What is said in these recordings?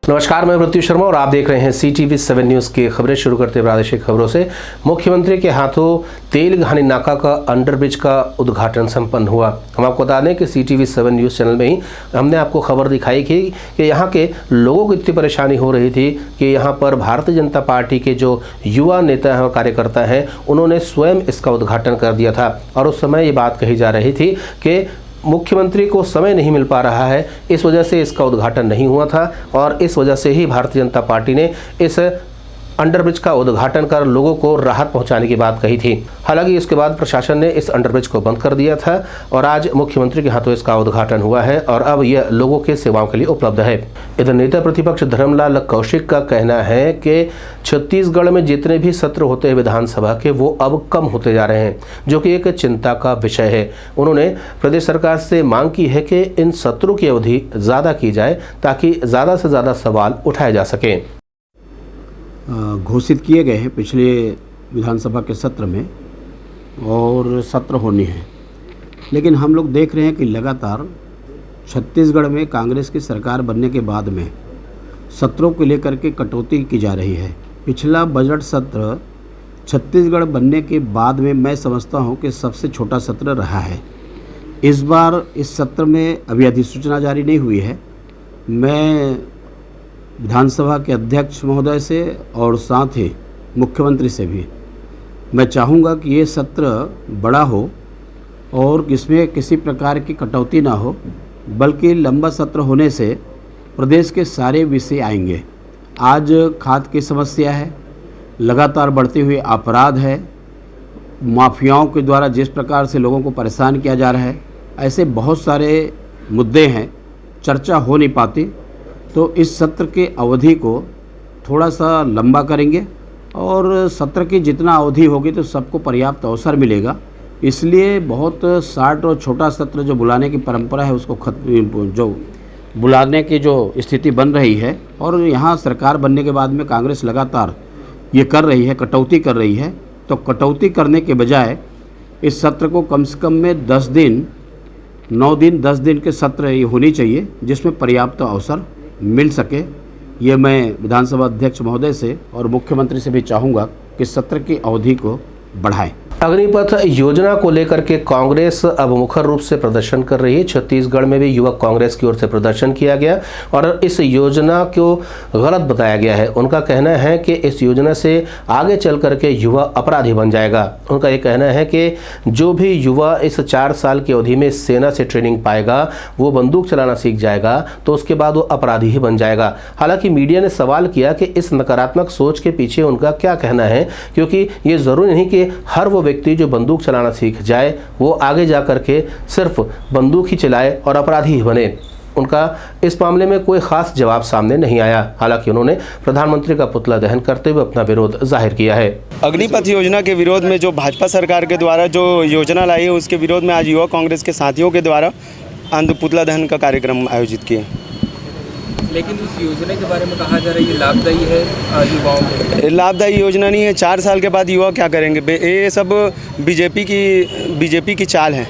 नमस्कार, मैं पृथ्वी शर्मा और आप देख रहे हैं CTV7 न्यूज़ की खबरें। शुरू करते हैं प्रादेशिक खबरों से। मुख्यमंत्री के हाथों तेलघानी नाका का अंडरब्रिज का उद्घाटन संपन्न हुआ। हम आपको बता दें कि CTV7 न्यूज़ चैनल में ही हमने आपको खबर दिखाई थी कि यहाँ के लोगों को इतनी परेशानी हो रही थी कि यहाँ पर भारतीय जनता पार्टी के जो युवा नेता हैं और कार्यकर्ता हैं, उन्होंने स्वयं इसका उद्घाटन कर दिया था। और उस समय ये बात कही जा रही थी कि मुख्यमंत्री को समय नहीं मिल पा रहा है, इस वजह से इसका उद्घाटन नहीं हुआ था और इस वजह से ही भारतीय जनता पार्टी ने इस अंडरब्रिज का उद्घाटन कर लोगों को राहत पहुंचाने की बात कही थी। हालांकि इसके बाद प्रशासन ने इस अंडरब्रिज को बंद कर दिया था और आज मुख्यमंत्री के हाथों इसका उद्घाटन हुआ है और अब यह लोगों के सेवाओं के लिए उपलब्ध है। इधर नेता प्रतिपक्ष धर्मलाल कौशिक का कहना है कि छत्तीसगढ़ में जितने भी सत्र होते हैं विधानसभा के, वो अब कम होते जा रहे हैं, जो कि एक चिंता का विषय है। उन्होंने प्रदेश सरकार से मांग की है कि इन सत्रों की अवधि ज़्यादा की जाए ताकि ज़्यादा से ज़्यादा सवाल उठाए जा सकें। घोषित किए गए हैं पिछले विधानसभा के सत्र में और सत्र होने हैं, लेकिन हम लोग देख रहे हैं कि लगातार छत्तीसगढ़ में कांग्रेस की सरकार बनने के बाद में सत्रों को लेकर के कटौती की जा रही है। पिछला बजट सत्र छत्तीसगढ़ बनने के बाद में मैं समझता हूं कि सबसे छोटा सत्र रहा है। इस बार इस सत्र में अभी अधिसूचना जारी नहीं हुई है। मैं विधानसभा के अध्यक्ष महोदय से और साथ ही मुख्यमंत्री से भी मैं चाहूँगा कि ये सत्र बड़ा हो और इसमें किसी प्रकार की कटौती ना हो, बल्कि लंबा सत्र होने से प्रदेश के सारे विषय आएंगे। आज खाद की समस्या है, लगातार बढ़ते हुए अपराध है, माफियाओं के द्वारा जिस प्रकार से लोगों को परेशान किया जा रहा है, ऐसे बहुत सारे मुद्दे हैं, चर्चा हो नहीं पाती। तो इस सत्र के अवधि को थोड़ा सा लंबा करेंगे और सत्र की जितना अवधि होगी तो सबको पर्याप्त अवसर मिलेगा। इसलिए बहुत शार्ट और छोटा सत्र जो बुलाने की परंपरा है उसको जो बुलाने की जो स्थिति बन रही है, और यहाँ सरकार बनने के बाद में कांग्रेस लगातार ये कर रही है, कटौती कर रही है। तो कटौती करने के बजाय इस सत्र को कम से कम में 10 दिन 9 दिन 10 दिन के सत्र ये होनी चाहिए, जिसमें पर्याप्त अवसर मिल सके। ये मैं विधानसभा अध्यक्ष महोदय से और मुख्यमंत्री से भी चाहूँगा कि सत्र की अवधि को बढ़ाएं। अग्निपथ योजना को लेकर के कांग्रेस अब मुखर रूप से प्रदर्शन कर रही है। छत्तीसगढ़ में भी युवक कांग्रेस की ओर से प्रदर्शन किया गया और इस योजना को गलत बताया गया है। उनका कहना है कि इस योजना से आगे चल करके युवा अपराधी बन जाएगा। उनका ये कहना है कि जो भी युवा इस 4 साल की अवधि में सेना से ट्रेनिंग पाएगा, वो बंदूक चलाना सीख जाएगा, तो उसके बाद वो अपराधी ही बन जाएगा। हालांकि मीडिया ने सवाल किया कि इस नकारात्मक सोच के पीछे उनका क्या कहना है, क्योंकि ये ज़रूरी नहीं कि हर वो व्यक्ति जो बंदूक चलाना सीख जाए वो आगे जा करके सिर्फ बंदूक ही चलाए और अपराधी ही बने। उनका इस मामले में कोई खास जवाब सामने नहीं आया। हालांकि उन्होंने प्रधानमंत्री का पुतला दहन करते हुए अपना विरोध जाहिर किया है। अग्निपथ योजना के विरोध में जो भाजपा सरकार के द्वारा जो योजना लाई है, उसके विरोध में आज युवा कांग्रेस के साथियों के द्वारा पुतला दहन का कार्यक्रम आयोजित किया। लेकिन इस योजना के बारे में कहा जा रहा है ये लाभदायी है युवाओं के लिए। लाभदायी योजना नहीं है। 4 साल के बाद युवा क्या करेंगे? ये सब बीजेपी की चाल है।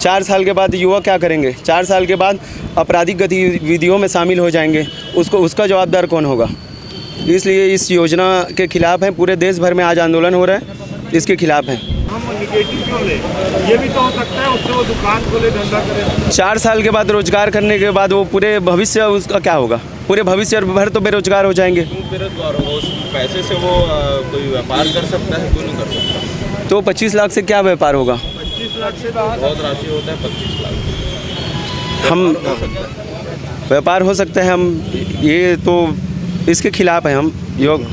4 साल के बाद युवा क्या करेंगे? 4 साल के बाद आपराधिक गतिविधियों में शामिल हो जाएंगे। उसका जवाबदार कौन होगा? इसलिए इस योजना के खिलाफ है। पूरे देश भर में आज आंदोलन हो रहा है, इसके खिलाफ है। ये भी तो हो सकता है उससे वो दुकान खोले, धंधा करे। 4 साल के बाद रोजगार करने के बाद वो पूरे भविष्य उसका क्या होगा? पूरे भविष्य भर तो बेरोजगार हो जाएंगे। बेरोजगार होगा, उस पैसे से वो कोई व्यापार कर सकता है, क्यों नहीं कर सकता? तो 25 लाख से क्या व्यापार होगा? 25 लाख से बहुत राशि होता है। 25 लाख हम व्यापार हो सकते हैं। हम ये तो इसके खिलाफ है हम योग।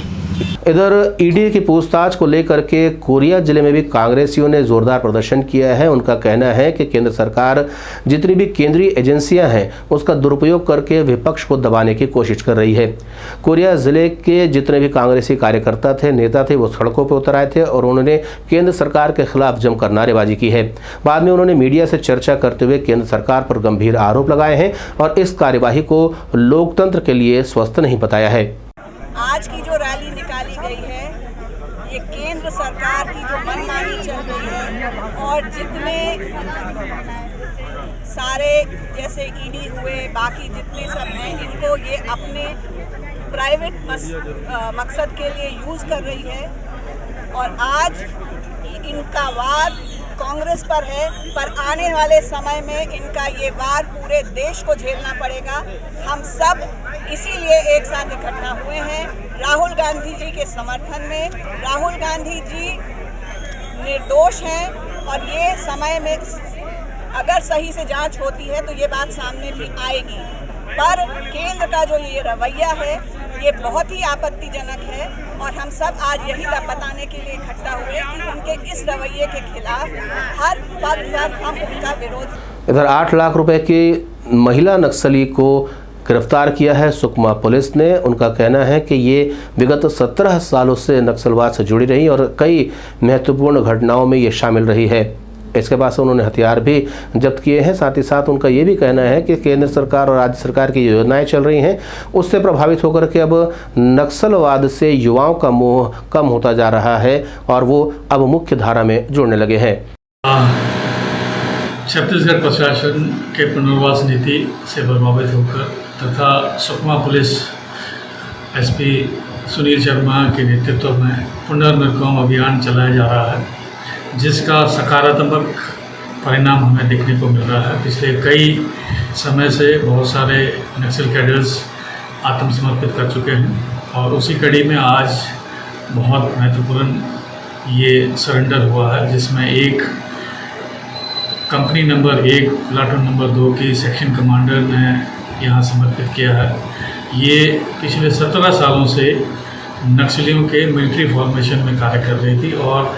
इधर ईडी की पूछताछ को लेकर के कोरिया जिले में भी कांग्रेसियों ने जोरदार प्रदर्शन किया है। उनका कहना है कि केंद्र सरकार जितनी भी केंद्रीय एजेंसियां हैं उसका दुरुपयोग करके विपक्ष को दबाने की कोशिश कर रही है। कोरिया जिले के जितने भी कांग्रेसी कार्यकर्ता थे, नेता थे, वो सड़कों पर उतर आए थे और उन्होंने केंद्र सरकार के खिलाफ जमकर नारेबाजी की है। बाद में उन्होंने मीडिया से चर्चा करते हुए केंद्र सरकार पर गंभीर आरोप लगाए हैं और इस कार्यवाही को लोकतंत्र के लिए स्वस्थ नहीं बताया है। आज की जो रैली निकाली गई है, ये केंद्र सरकार की जो मनमानी चल रही है और जितने सारे जैसे ईडी हुए, बाकी जितने सब हैं, इनको ये अपने प्राइवेट मकसद के लिए यूज़ कर रही है। और आज इनका वार कांग्रेस पर है, पर आने वाले समय में इनका ये वार पूरे देश को झेलना पड़ेगा। हम सब इसीलिए एक साथ इकट्ठा हुए हैं राहुल गांधी जी के समर्थन में। राहुल गांधी जी निर्दोष हैं और ये समय में अगर सही से जांच होती है तो ये बात सामने भी आएगी। पर केंद्र का जो ये रवैया है ये बहुत ही आपत्तिजनक है और हम सब आज यही बताने के लिए इकट्ठा हुए कि उनके इस रवैये के खिलाफ हर पल पर हम उनका विरोध। इधर 8 लाख रुपए की महिला नक्सली को गिरफ्तार किया है सुकमा पुलिस ने। उनका कहना है कि ये विगत 17 सालों से नक्सलवाद से जुड़ी रही और कई महत्वपूर्ण घटनाओं में ये शामिल रही है। इसके बाद से उन्होंने हथियार भी जब्त किए हैं। साथ ही साथ उनका ये भी कहना है कि केंद्र सरकार और राज्य सरकार की योजनाएं चल रही हैं, उससे प्रभावित होकर के अब नक्सलवाद से युवाओं का मोह कम होता जा रहा है और वो अब मुख्य धारा में जुड़ने लगे हैं। छत्तीसगढ़ प्रशासन के पुनर्वास नीति से प्रभावित होकर तथा सुकमा पुलिस एसपी सुनील शर्मा के नेतृत्व में पुनर्निर्गम अभियान चलाया जा रहा है, जिसका सकारात्मक परिणाम हमें देखने को मिल रहा है। पिछले कई समय से बहुत सारे नक्सल कैडर्स आत्मसमर्पित कर चुके हैं और उसी कड़ी में आज बहुत महत्वपूर्ण ये सरेंडर हुआ है, जिसमें एक कंपनी नंबर 1 प्लाटून नंबर 2 की सेक्शन कमांडर ने यहाँ समर्पित किया है। ये पिछले 17 सालों से नक्सलियों के मिलिट्री फॉर्मेशन में कार्य कर रही थी और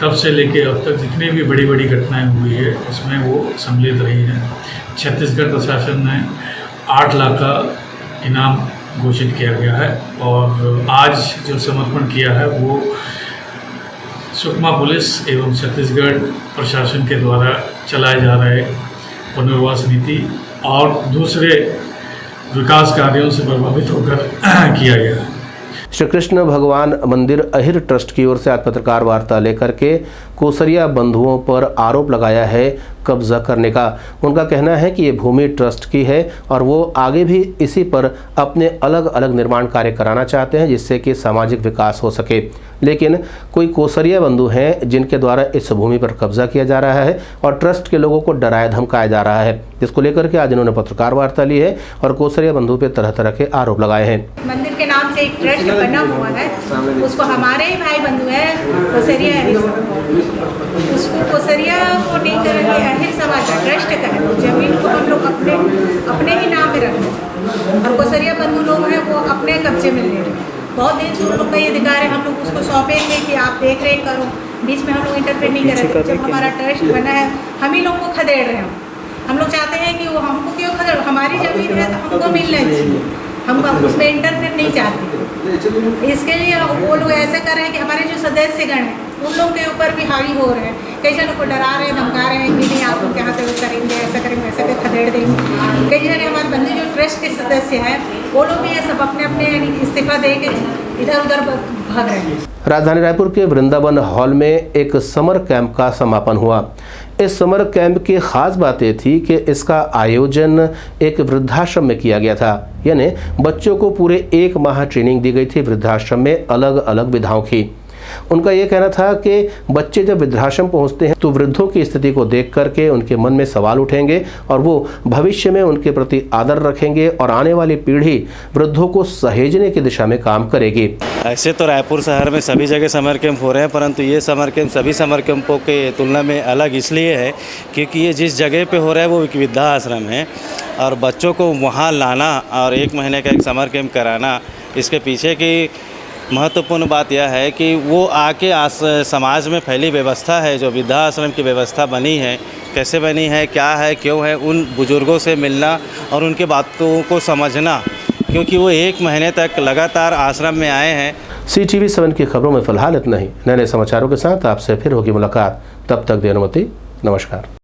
तब से लेके अब तक जितनी भी बड़ी बड़ी घटनाएं हुई है उसमें वो सम्मिलित रही हैं। छत्तीसगढ़ प्रशासन ने 8 लाख का इनाम घोषित किया गया है और आज जो समर्पण किया है वो सुकमा पुलिस एवं छत्तीसगढ़ प्रशासन के द्वारा चलाए जा रहे पुनर्वास नीति और दूसरे विकास कार्यों से प्रभावित होकर किया गया है। श्री कृष्ण भगवान मंदिर अहिर ट्रस्ट की ओर से आज पत्रकार वार्ता लेकर के कोसरिया बंधुओं पर आरोप लगाया है कब्जा करने का। उनका कहना है कि ये भूमि ट्रस्ट की है और वो आगे भी इसी पर अपने अलग अलग निर्माण कार्य कराना चाहते हैं जिससे कि सामाजिक विकास हो सके। लेकिन कोई कोसरिया बंधु हैं जिनके द्वारा इस भूमि पर कब्जा किया जा रहा है और ट्रस्ट के लोगों को डराया धमकाया जा रहा है, जिसको लेकर के आज इन्होंने पत्रकार वार्ता ली है और कोसरिया बंधु पे तरह तरह के आरोप लगाए हैं। मंदिर के नाम से एक ट्रस्ट बना हुआ है, उसको हमारे ही भाई बंधु है कोसरिया, उसको कोसरिया को नहीं करेंगे, अहिर समाज का ट्रस्ट का है। जमीन को हम लोग अपने ही नाम पे रखें और कोसरिया बंधु लोग हैं वो अपने कब्जे में ले रहे हैं। बहुत दिन से उन लोग का ये अधिकार है, हम लोग उसको सौंपेंगे कि आप देख रेख करो, बीच में हम लोग इंटरफेयर नहीं करेंगे। जब हमारा ट्रस्ट बना है हम ही लोग को खदेड़ रहे हैं। हम लोग चाहते हैं कि वो हमको क्यों खदेड़, हमारी जमीन है तो हमको मिलना चाहिए, हम उसमें इंटरफेयर नहीं चाहते। इसके लिए वो लोग ऐसे कर रहे हैं कि हमारे जो सदस्यगण हैं उन लोग के ऊपर भी हावी हो रहे हैं, कई जन को डरा रहे हैं, धमका रहे हैं कि नहीं आप लोग यहाँ से करेंगे, ऐसा करेंगे, वैसा कर खदेड़ देंगे। कई जन हमारे बंधु जो ट्रस्ट के सदस्य हैं वो लोग भी ये सब अपने अपने इस्तीफा दे के इधर उधर भाग रहे हैं। राजधानी रायपुर के वृंदावन हॉल में एक समर कैंप का समापन हुआ। इस समर कैंप की खास बात ये थी कि इसका आयोजन एक वृद्धाश्रम में किया गया था, यानी बच्चों को पूरे 1 माह ट्रेनिंग दी गई थी वृद्धाश्रम में अलग अलग विधाओं की। उनका ये कहना था कि बच्चे जब वृद्धाश्रम पहुंचते हैं तो वृद्धों की स्थिति को देख करके उनके मन में सवाल उठेंगे और वो भविष्य में उनके प्रति आदर रखेंगे और आने वाली पीढ़ी वृद्धों को सहेजने की दिशा में काम करेगी। ऐसे तो रायपुर शहर में सभी जगह समर कैंप हो रहे हैं, परंतु ये समर कैंप सभी समर कैंपों के तुलना में अलग इसलिए है क्योंकि ये जिस जगह पे हो रहा है वो एक वृद्धा आश्रम है और बच्चों को वहाँ लाना और 1 महीने का एक समर कैंप कराना, इसके पीछे की महत्वपूर्ण बात यह है कि वो आके समाज में फैली व्यवस्था है, जो वृद्धाश्रम की व्यवस्था बनी है, कैसे बनी है, क्या है, क्यों है, उन बुजुर्गों से मिलना और उनके बातों को समझना, क्योंकि वो 1 महीने तक लगातार आश्रम में आए हैं। CTV 7 की खबरों में फिलहाल इतना ही। नए समाचारों के साथ आपसे फिर होगी मुलाकात, तब तक देर अनुमति, नमस्कार।